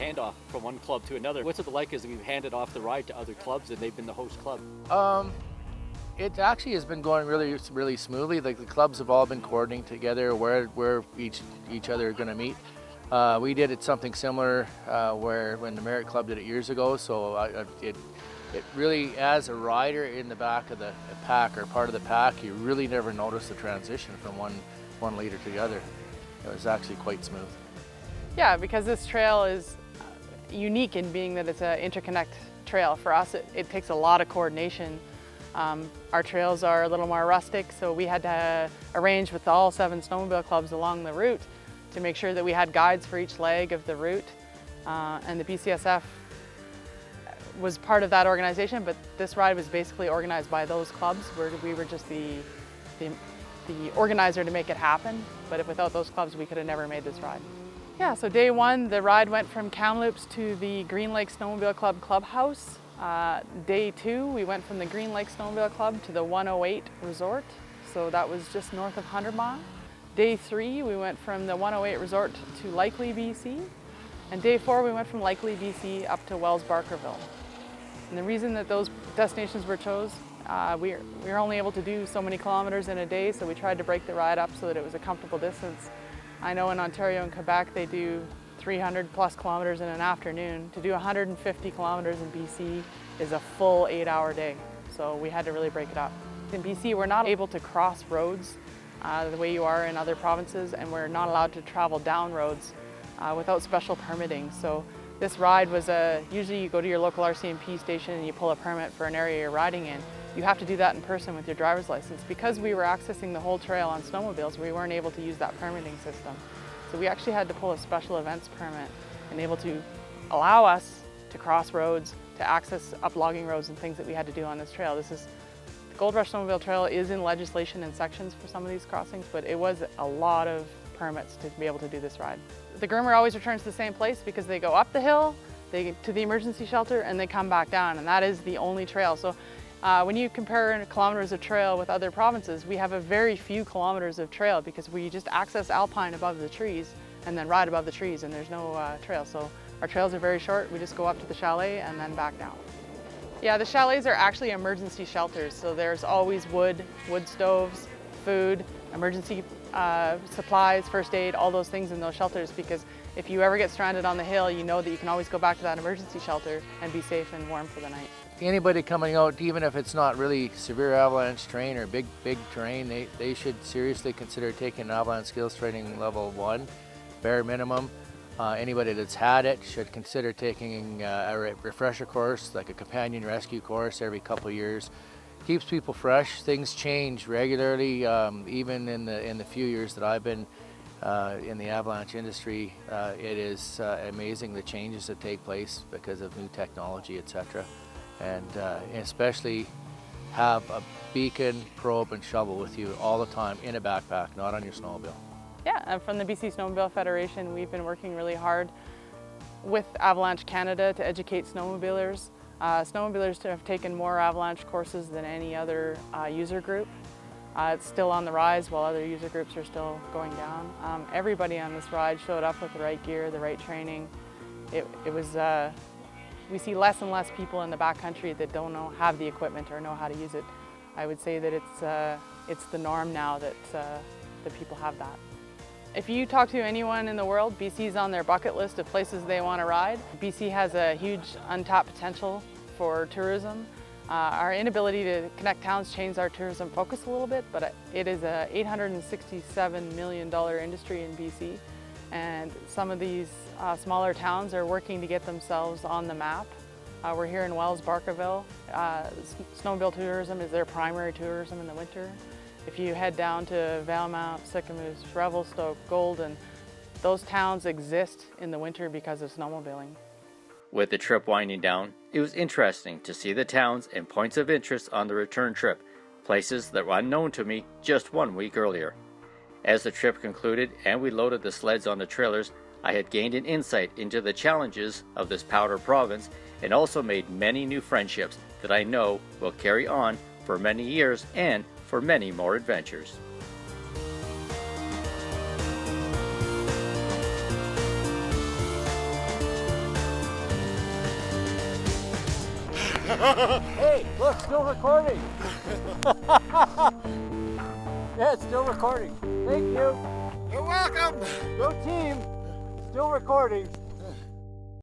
handoff from one club to another. What's it like as we've handed off the ride to other clubs and they've been the host club? It actually has been going really smoothly. Like the clubs have all been coordinating together where each other are going to meet. We did it something similar when the Merit Club did it years ago. So it really, as a rider in the back of the pack or part of the pack, you really never notice the transition from one leader to the other. It was actually quite smooth. Yeah, because this trail is unique in being that it's an interconnect trail. For us, it takes a lot of coordination. Our trails are a little more rustic, so we had to arrange with all 7 snowmobile clubs along the route to make sure that we had guides for each leg of the route. And the BCSF was part of that organization, but this ride was basically organized by those clubs, where we were just the organizer to make it happen. But without those clubs, we could have never made this ride. Yeah, so day 1, the ride went from Kamloops to the Green Lake Snowmobile Club clubhouse. Day 2, we went from the Green Lake Snowmobile Club to the 108 Resort, so that was just north of 100 Mile. Day 3, we went from the 108 Resort to Likely, BC. And day 4, we went from Likely, BC up to Wells Barkerville. And the reason that those destinations were chose, we were only able to do so many kilometers in a day, so we tried to break the ride up so that it was a comfortable distance. I know in Ontario and Quebec they do 300 plus kilometers in an afternoon. To do 150 kilometers in BC is a full 8-hour day, so we had to really break it up. In BC, we're not able to cross roads the way you are in other provinces, and we're not allowed to travel down roads without special permitting. So this ride was usually you go to your local RCMP station and you pull a permit for an area you're riding in. You have to do that in person with your driver's license. Because we were accessing the whole trail on snowmobiles, we weren't able to use that permitting system. So we actually had to pull a special events permit and able to allow us to cross roads, to access up logging roads and things that we had to do on this trail. The Gold Rush Snowmobile Trail is in legislation and sections for some of these crossings, but it was a lot of permits to be able to do this ride. The groomer always returns to the same place because they go up the hill, they get to the emergency shelter, and they come back down, and that is the only trail. So when you compare kilometers of trail with other provinces, we have a very few kilometers of trail because we just access alpine above the trees and then ride above the trees, and there's no trail. So our trails are very short. We just go up to the chalet and then back down. Yeah, the chalets are actually emergency shelters. So there's always wood stoves, food, emergency supplies, first aid, all those things in those shelters, because if you ever get stranded on the hill, you know that you can always go back to that emergency shelter and be safe and warm for the night. Anybody coming out, even if it's not really severe avalanche terrain or big terrain, they should seriously consider taking avalanche skills training level 1, bare minimum. Anybody that's had it should consider taking a refresher course, like a companion rescue course every couple of years. Keeps people fresh. Things change regularly. Even in the few years that I've been in the avalanche industry, it is amazing the changes that take place because of new technology, etc. And especially have a beacon, probe, and shovel with you all the time in a backpack, not on your snowmobile. Yeah, and from the BC Snowmobile Federation, we've been working really hard with Avalanche Canada to educate snowmobilers. Snowmobilers have taken more avalanche courses than any other user group. It's still on the rise while other user groups are still going down. Everybody on this ride showed up with the right gear, the right training. We see less and less people in the backcountry that don't have the equipment or know how to use it. I would say that it's the norm now that people have that. If you talk to anyone in the world, BC's on their bucket list of places they want to ride. BC has a huge untapped potential for tourism. Our inability to connect towns changed our tourism focus a little bit, but it is a $867 million industry in BC, and some of these smaller towns are working to get themselves on the map. We're here in Wells Barkerville. Snowmobile tourism is their primary tourism in the winter. If you head down to Valemount, Sicamous, Revelstoke, Golden, those towns exist in the winter because of snowmobiling. With the trip winding down, it was interesting to see the towns and points of interest on the return trip, places that were unknown to me just 1 week earlier. As the trip concluded and we loaded the sleds on the trailers, I had gained an insight into the challenges of this powder province and also made many new friendships that I know will carry on for many years and for many more adventures. Hey, look, still recording. Yeah, it's still recording. Thank you. You're welcome. Go team. Still recording.